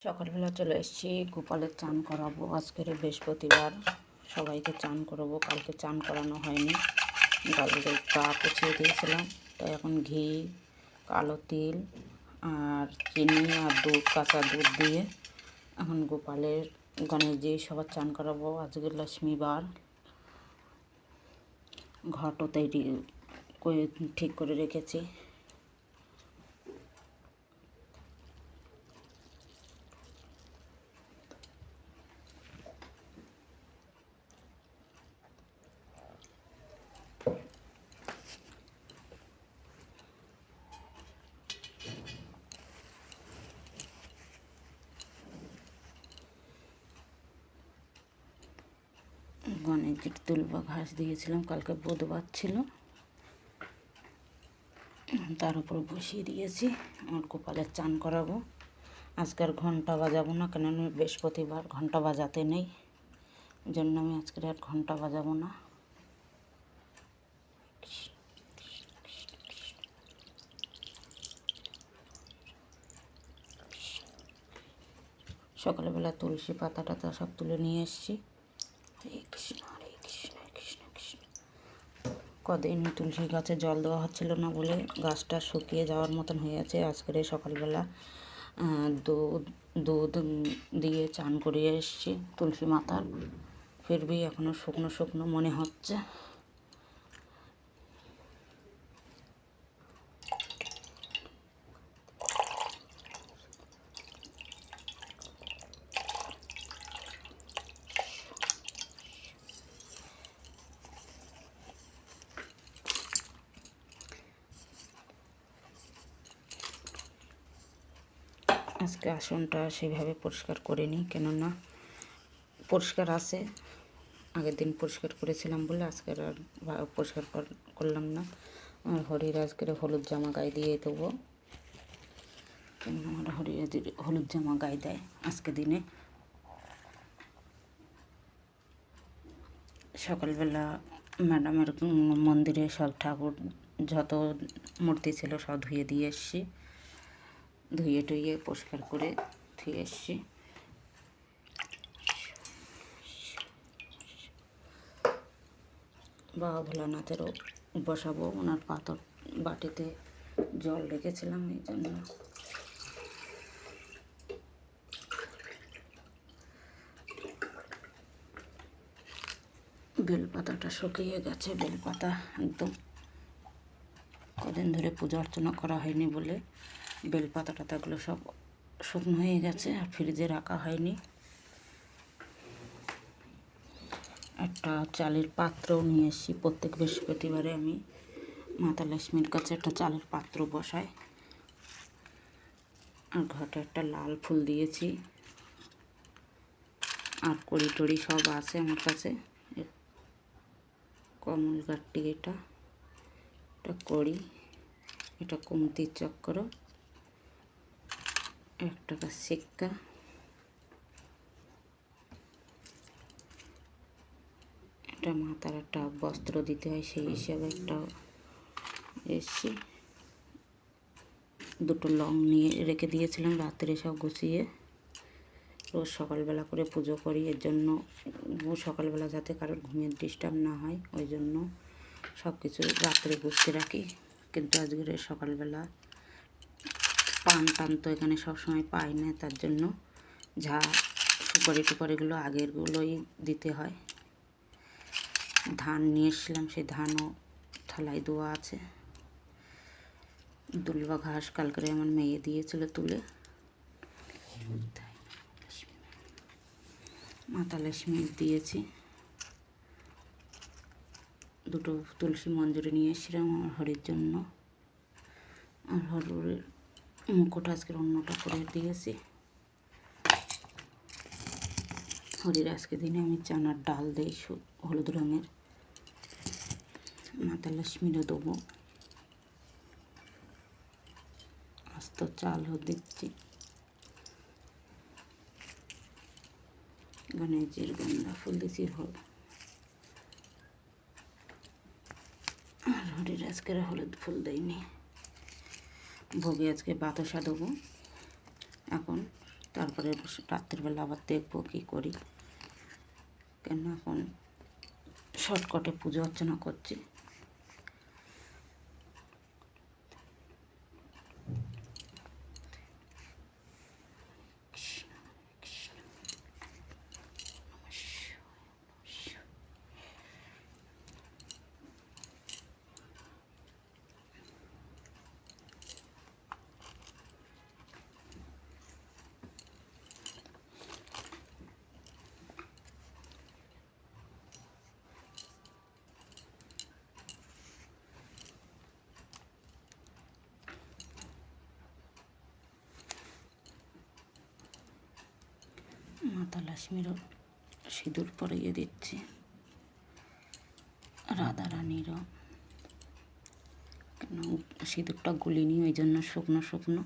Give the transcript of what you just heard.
সকালবেলা চলে এসেছি, গোপালের চান করাবো। আজকের বৃহস্পতিবার, সবাইকে চান করাবো। কালকে চান করানো হয়নি, কালকে পা পুছিয়ে দিয়েছিলাম। তাই এখন ঘি, কালো তিল আর চিনি আর দুধ, কাঁচা দুধ দিয়ে এখন গোপালের, গণেশজি সবার চান করাবো। আজকে লক্ষ্মীবার, ঘটও তৈরি করে ঠিক করে রেখেছি। গণেশজির তুলবা ঘাস দিয়েছিলাম, কালকে বুধবার ছিল, তার উপর বসিয়ে দিয়েছি। আমার গোপালের চান করাবো। আজকে আর ঘন্টা বাজাবো না, কেন আমি বৃহস্পতিবার ঘন্টা বাজাতে নেই, জন্য আমি আজকের আর ঘন্টা বাজাবো না। সকালবেলা তুলসী পাতা টাতা সব তুলে নিয়ে এসেছি। হরে কৃষ্ণ হরে কৃষ্ণ কৃষ্ণ কৃষ্ণ। কদিন তুলসী গাছে জল দেওয়া হচ্ছিল না বলে গাছটা শুকিয়ে যাওয়ার মতন হয়ে আছে। আজকের সকালবেলা দুধ দুধ দিয়ে চান করিয়ে এসেছি তুলসী মাতার। ফিরবি এখনও শুকনো শুকনো মনে হচ্ছে। আজকে আসনটা সেভাবে পরিষ্কার করিনি, কেননা পরিষ্কার আছে, আগের দিন পরিষ্কার করেছিলাম বলে আজকে আর পরিষ্কার করলাম না। আর হরির আজকের হলুদ জামা গায়ে দিয়ে দেবো, কেননা আমার হরির হলুদ জামা গায়ে দেয় আজকে দিনে। সকালবেলা ম্যাডামের মন্দিরে সব ঠাকুর যত মূর্তি ছিল সব ধুয়ে দিয়ে এসছি, ধুয়ে টুয়ে পরিষ্কার করে ধুয়ে এসছি। বাবা ভোলানাথেরও বসাবো, ওনার পাথর বাটিতে জল রেখেছিলাম, এই জন্য। বেলপাতাটা শুকিয়ে গেছে, বেলপাতা একদম কদিন ধরে পূজা অর্চনা করা হয়নি বলে বেলপাতা টাতাগুলো সব শুকনো হয়ে গেছে, আর ফ্রিজে রাখা হয়নি। একটা চালের পাত্রও নিয়ে এসেছি। প্রত্যেক বৃহস্পতিবারে আমি মাতা লক্ষ্মীর কাছে একটা চালের পাত্র বসাই। আর ঘটে একটা লাল ফুল দিয়েছি, আর কড়ি টড়ি সব আছে আমার কাছে। কমল গাঠটি, এটা কড়ি, এটা কুমতির চক্র, 1 টাকার সিক্কা, এটা মাথার একটা বস্ত্র দিতে হয় সেই হিসাবে একটা এসছি। 2টো লং নিয়ে রেখে দিয়েছিলাম রাত্রে, সব গুছিয়ে রোজ সকালবেলা করে পুজো করি। এর জন্য সকালবেলা যাতে কারোর ঘুমের ডিস্টার্ব না হয়, ওই জন্য সব কিছু রাত্রে গুছিয়ে রাখি। কিন্তু আজকের সকালবেলা পান টান তো এখানে সবসময় পাই না, তার জন্য যা সুপারি টুপারিগুলো আগেরগুলোই দিতে হয়। ধান নিয়ে এসলাম, সেই ধানও থালায় দেওয়া আছে। দুলবা ঘাস কালকে আমার মেয়ে দিয়েছিল তুলে। মাতা লক্ষ্মী দিয়েছি। 2টো তুলসী মঞ্জুরি নিয়ে এসেছিলাম আমার হরির জন্য। আর হরির মুকুট আজকের অন্যটা করে দিয়েছি। হরির আজকে দিনে আমি চানার ডাল দিই হলুদ রঙের। মাতা লক্ষ্মীরও দেবো, আস্ত চালও দিচ্ছি। গণেশজির গন্ধা ফুল দিচ্ছি, আর হরির আজকের হলুদ ফুল দেয়নি। ভোগে আজকে বাতাসা দেবো এখন, তারপর তারপরে রাত্রিবেলা আবার দেখবো কী করি, কেন এখন শর্টকাটে পুজো অর্চনা করছি। মাতা লক্ষ্মীরও সিঁদুর পরিয়ে দিচ্ছি, রাধা রানীরও, কেন সিঁদুরটা গুলিনি ওই জন্য শুকনো শুকনো।